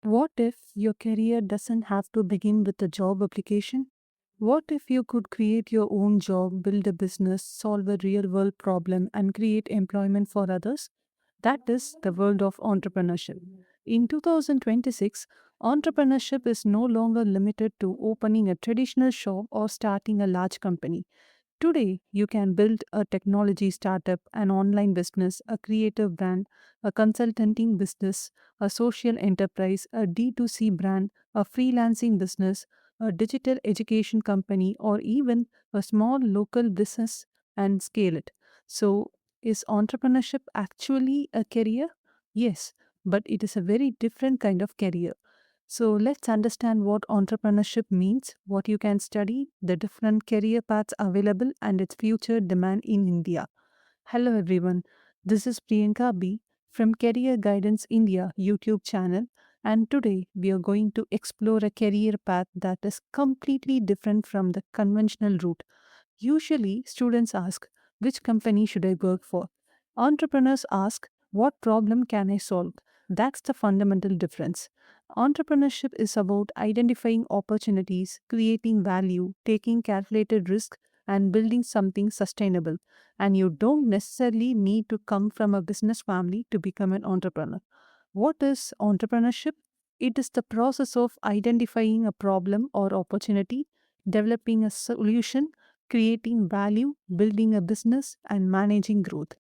What if your career doesn't have to begin with a job application? What if you could create your own job, build a business, solve a real world problem, and create employment for others? That is the world of entrepreneurship. In 2026, entrepreneurship is no longer limited to opening a traditional shop or starting a large company. Today, you can build a technology startup, an online business, a creative brand, a consulting business, a social enterprise, a D2C brand, a freelancing business, a digital education company, or even a small local business and scale it. So, is entrepreneurship actually a career? Yes, but it is a very different kind of career. So let's understand what entrepreneurship means, what you can study, the different career paths available, and its future demand in India. Hello everyone, this is Priyanka B from Career Guidance India YouTube channel, and today we are going to explore a career path that is completely different from the conventional route. Usually, students ask, which company should I work for? Entrepreneurs ask, what problem can I solve? That's the fundamental difference. Entrepreneurship is about identifying opportunities, creating value, taking calculated risk, and building something sustainable. And you don't necessarily need to come from a business family to become an entrepreneur. What is entrepreneurship? It is the process of identifying a problem or opportunity, developing a solution, creating value, building a business, and managing growth.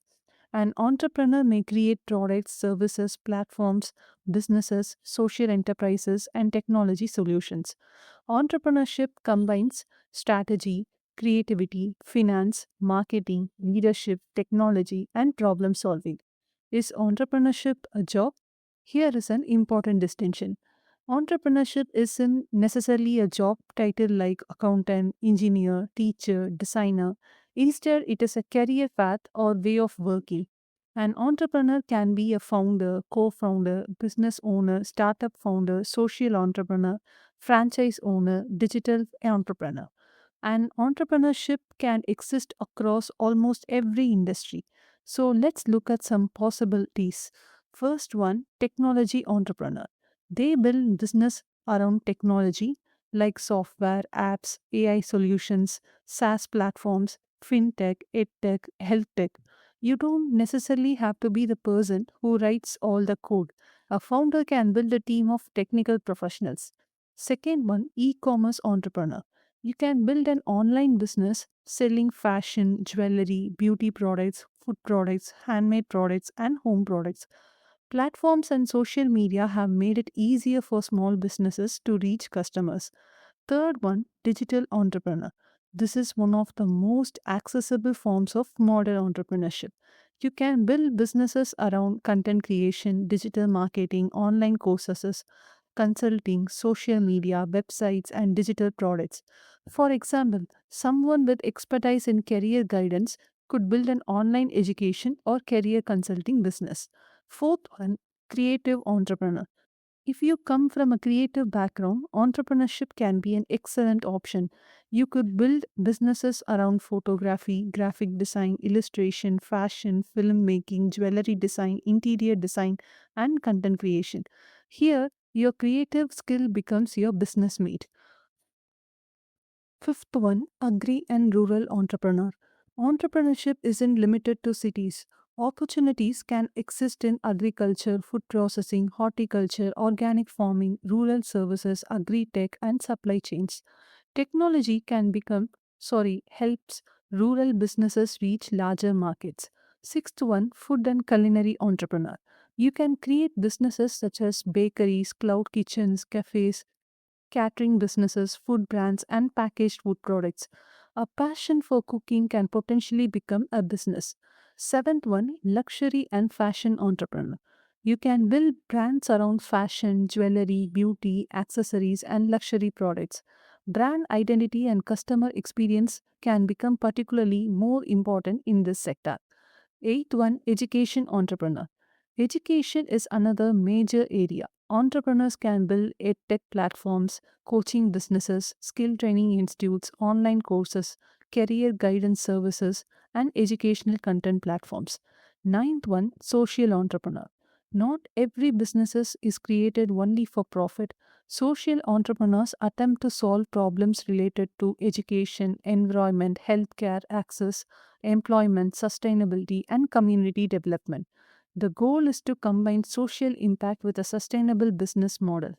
An entrepreneur may create products, services, platforms, businesses, social enterprises, and technology solutions. Entrepreneurship combines strategy, creativity, finance, marketing, leadership, technology, and problem solving. Is entrepreneurship a job? Here is an important distinction. Entrepreneurship isn't necessarily a job title like accountant, engineer, teacher, designer. Instead, it is a career path or way of working. An entrepreneur can be a founder, co founder, business owner, startup founder, social entrepreneur, franchise owner, digital entrepreneur. And entrepreneurship can exist across almost every industry. So let's look at some possibilities. First one, technology entrepreneur. They build business around technology like software, apps, AI solutions, SaaS platforms, fintech, edtech, health tech. You don't necessarily have to be the person who writes all the code. A founder can build a team of technical professionals. Second one, e-commerce entrepreneur. You can build an online business selling fashion, jewelry, beauty products, food products, handmade products, and home products. Platforms and social media have made it easier for small businesses to reach customers. Third one, digital entrepreneur. This is one of the most accessible forms of modern entrepreneurship. You can build businesses around content creation, digital marketing, online courses, consulting, social media, websites, and digital products. For example, someone with expertise in career guidance could build an online education or career consulting business. Fourth one, creative entrepreneur. If you come from a creative background, entrepreneurship can be an excellent option. You could build businesses around photography, graphic design, illustration, fashion, filmmaking, jewelry design, interior design, and content creation. Here, your creative skill becomes your business mate. Fifth one, agri and rural entrepreneur. Entrepreneurship isn't limited to cities. Opportunities can exist in agriculture, food processing, horticulture, organic farming, rural services, agri-tech, and supply chains. Technology helps rural businesses reach larger markets. Sixth one, food and culinary entrepreneur. You can create businesses such as bakeries, cloud kitchens, cafes, catering businesses, food brands, and packaged food products. A passion for cooking can potentially become a business. Seventh one, luxury and fashion entrepreneur. You can build brands around fashion, jewelry, beauty, accessories, and luxury products. Brand identity and customer experience can become particularly more important in this sector. Eighth one, education entrepreneur. Education is another major area. Entrepreneurs can build edtech platforms, coaching businesses, skill training institutes, online courses, career guidance services, and educational content platforms. Ninth one, social entrepreneur. Not every business is created only for profit. Social entrepreneurs attempt to solve problems related to education, environment, healthcare, access, employment, sustainability, and community development. The goal is to combine social impact with a sustainable business model.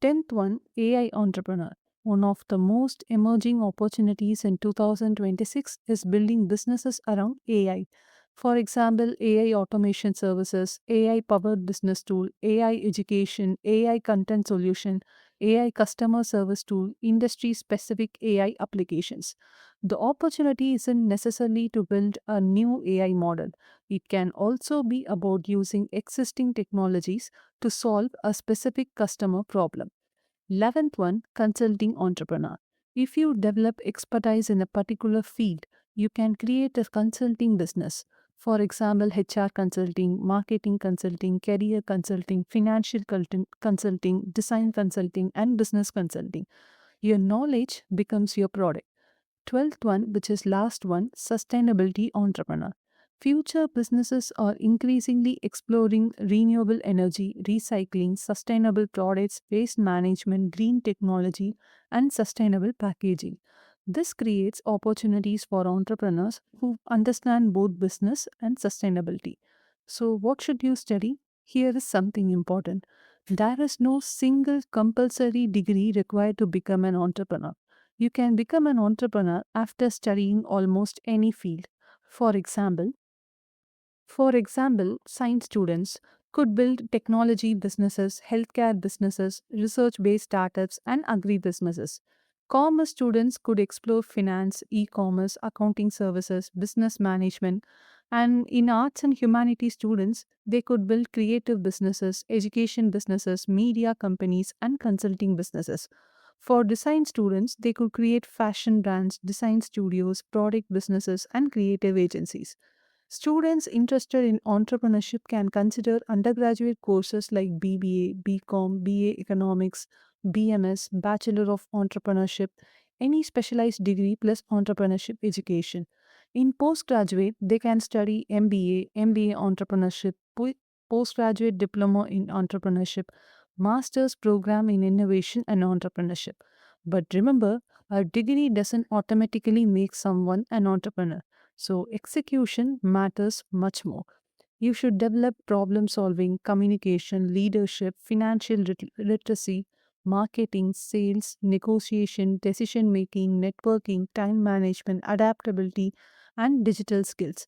10th one, AI entrepreneur. One of the most emerging opportunities in 2026 is building businesses around AI. For example, AI automation services, AI powered business tool, AI education, AI content solution, AI customer service tool, industry specific AI applications. The opportunity isn't necessarily to build a new AI model. It can also be about using existing technologies to solve a specific customer problem. 11th one, consulting entrepreneur. If you develop expertise in a particular field, you can create a consulting business. For example, HR consulting, marketing consulting, career consulting, financial consulting, design consulting, and business consulting. Your knowledge becomes your product. 12th one, which is last one, sustainability entrepreneur. Future businesses are increasingly exploring renewable energy, recycling, sustainable products, waste management, green technology, and sustainable packaging. This creates opportunities for entrepreneurs who understand both business and sustainability. So, what should you study? Here is something important. There is no single compulsory degree required to become an entrepreneur. You can become an entrepreneur after studying almost any field. For example, science students could build technology businesses, healthcare businesses, research based startups, and agri businesses. Commerce students could explore finance, e commerce, accounting services, business management, and in arts and humanities students, they could build creative businesses, education businesses, media companies, and consulting businesses. For design students, they could create fashion brands, design studios, product businesses, and creative agencies. Students interested in entrepreneurship can consider undergraduate courses like BBA, BCom, BA Economics, BMS, Bachelor of Entrepreneurship, any specialized degree plus entrepreneurship education. In postgraduate, they can study MBA, MBA Entrepreneurship, postgraduate diploma in entrepreneurship, master's program in innovation and entrepreneurship. But remember, a degree doesn't automatically make someone an entrepreneur. So, execution matters much more. You should develop problem solving, communication, leadership, financial literacy, marketing, sales, negotiation, decision making, networking, time management, adaptability, and digital skills.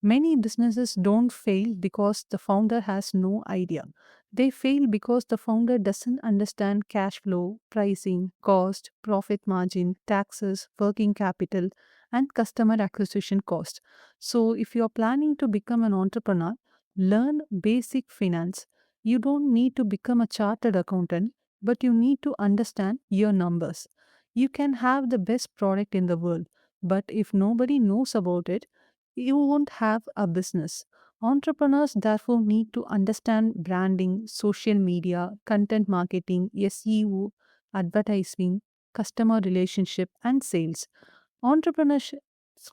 Many businesses don't fail because the founder has no idea. They fail because the founder doesn't understand cash flow, pricing, cost, profit margin, taxes, working capital, and customer acquisition cost. So, if you're planning to become an entrepreneur, learn basic finance. You don't need to become a chartered accountant, but you need to understand your numbers. You can have the best product in the world, but if nobody knows about it, you won't have a business. Entrepreneurs therefore need to understand branding, social media, content marketing, SEO, advertising, customer relationship, and sales. Entrepreneurs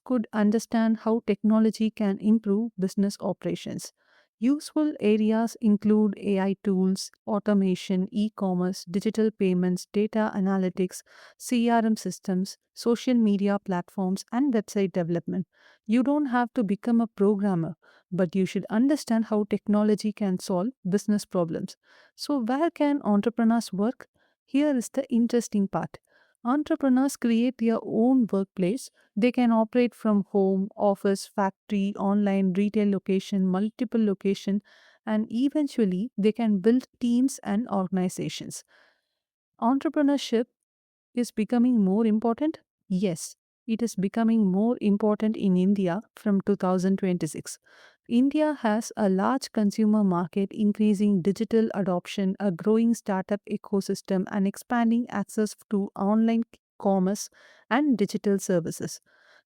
could understand how technology can improve business operations. Useful areas include AI tools, automation, e commerce, digital payments, data analytics, CRM systems, social media platforms, and website development. You don't have to become a programmer, but you should understand how technology can solve business problems. So, where can entrepreneurs work? Here is the interesting part. Entrepreneurs create their own workplace. They can operate from home, office, factory, online, retail location, multiple location, and eventually they can build teams and organizations. Entrepreneurship is becoming more important? Yes, it is becoming more important in India from 2026. India has a large consumer market, increasing digital adoption, a growing startup ecosystem, and expanding access to online commerce and digital services.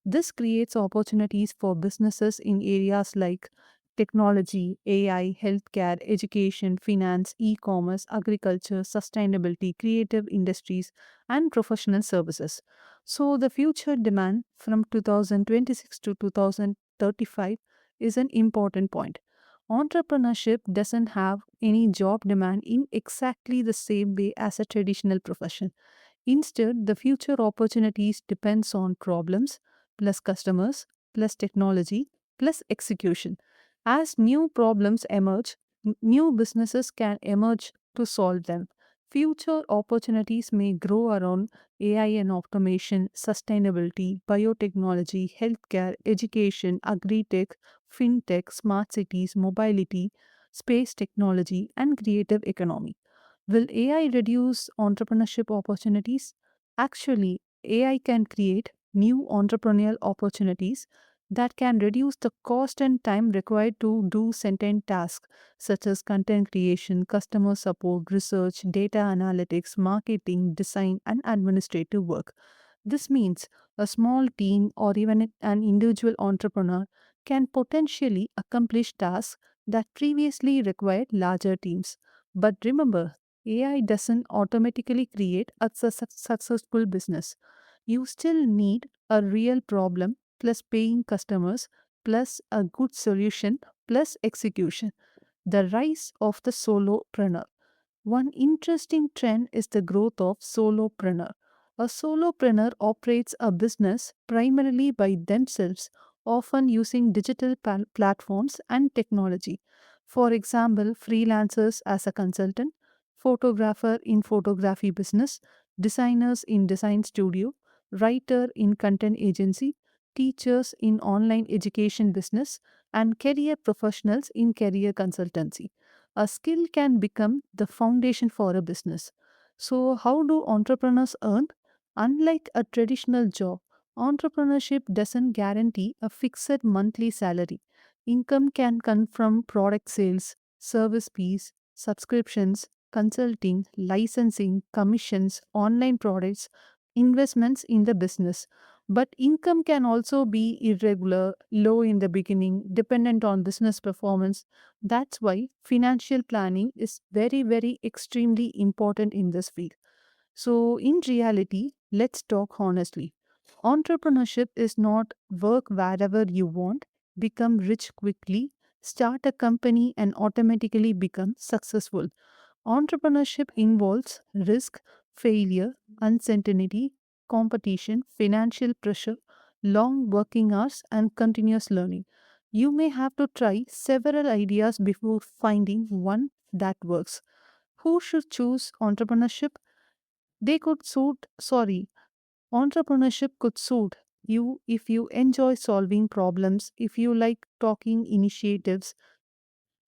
This creates opportunities for businesses in areas like technology, AI, healthcare, education, finance, e commerce, agriculture, sustainability, creative industries, and professional services. So, the future demand from 2026 to 2035 is an important point. Entrepreneurship doesn't have any job demand in exactly the same way as a traditional profession. Instead, the future opportunities depends on problems plus customers plus technology plus execution. As new problems emerge, new businesses can emerge to solve them. Future opportunities may grow around AI and automation, sustainability, biotechnology, healthcare, education, agri-tech, fintech, smart cities, mobility, space technology, and creative economy. Will AI reduce entrepreneurship opportunities? Actually, AI can create new entrepreneurial opportunities that can reduce the cost and time required to do certain tasks such as content creation, customer support, research, data analytics, marketing, design, and administrative work. This means a small team or even an individual entrepreneur can potentially accomplish tasks that previously required larger teams. But remember, AI doesn't automatically create a successful business. You still need a real problem plus paying customers plus a good solution plus execution. The rise of the solopreneur. One interesting trend is the growth of solopreneur. A solopreneur operates a business primarily by themselves, often using digital platforms and technology. For example, freelancers as a consultant, photographer in photography business, designers in design studio, writer in content agency, teachers in online education business, and career professionals in career consultancy. A skill can become the foundation for a business. So, how do entrepreneurs earn? Unlike a traditional job, entrepreneurship doesn't guarantee a fixed monthly salary. Income can come from product sales, service fees, subscriptions, consulting, licensing, commissions, online products, investments in the business. But income can also be irregular, low in the beginning, dependent on business performance. That's why financial planning is very, very extremely important in this field. So, in reality, let's talk honestly. Entrepreneurship is not work wherever you want, become rich quickly, start a company, and automatically become successful. Entrepreneurship involves risk, failure, uncertainty, competition, financial pressure, long working hours, and continuous learning. You may have to try several ideas before finding one that works. Who should choose entrepreneurship? They could suit, sorry, Entrepreneurship could suit you if you enjoy solving problems, if you like talking initiatives,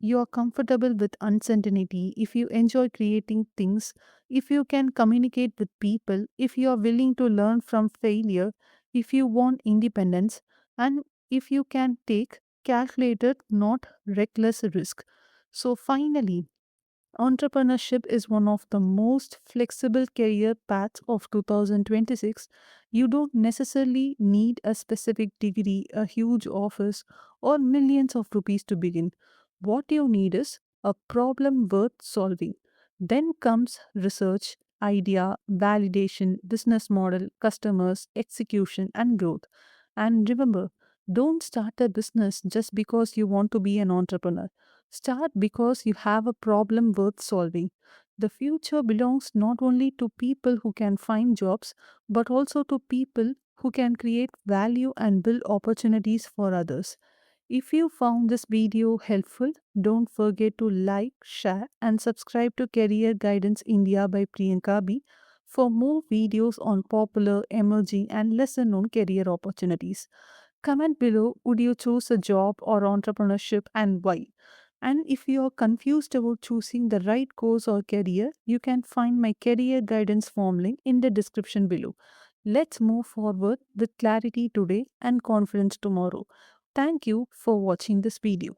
you are comfortable with uncertainty, if you enjoy creating things, if you can communicate with people, if you are willing to learn from failure, if you want independence, and if you can take calculated, not reckless risk. So, finally, entrepreneurship is one of the most flexible career paths of 2026. You don't necessarily need a specific degree, a huge office, or millions of rupees to begin. What you need is a problem worth solving. Then comes research, idea, validation, business model, customers, execution, and growth. And remember, don't start a business just because you want to be an entrepreneur. Start because you have a problem worth solving. The future belongs not only to people who can find jobs, but also to people who can create value and build opportunities for others. If you found this video helpful, don't forget to like, share, and subscribe to Career Guidance India by Priyanka B for more videos on popular, emerging, and lesser known career opportunities. Comment below, would you choose a job or entrepreneurship and why? And if you are confused about choosing the right course or career, you can find my career guidance form link in the description below. Let's move forward with clarity today and confidence tomorrow. Thank you for watching this video.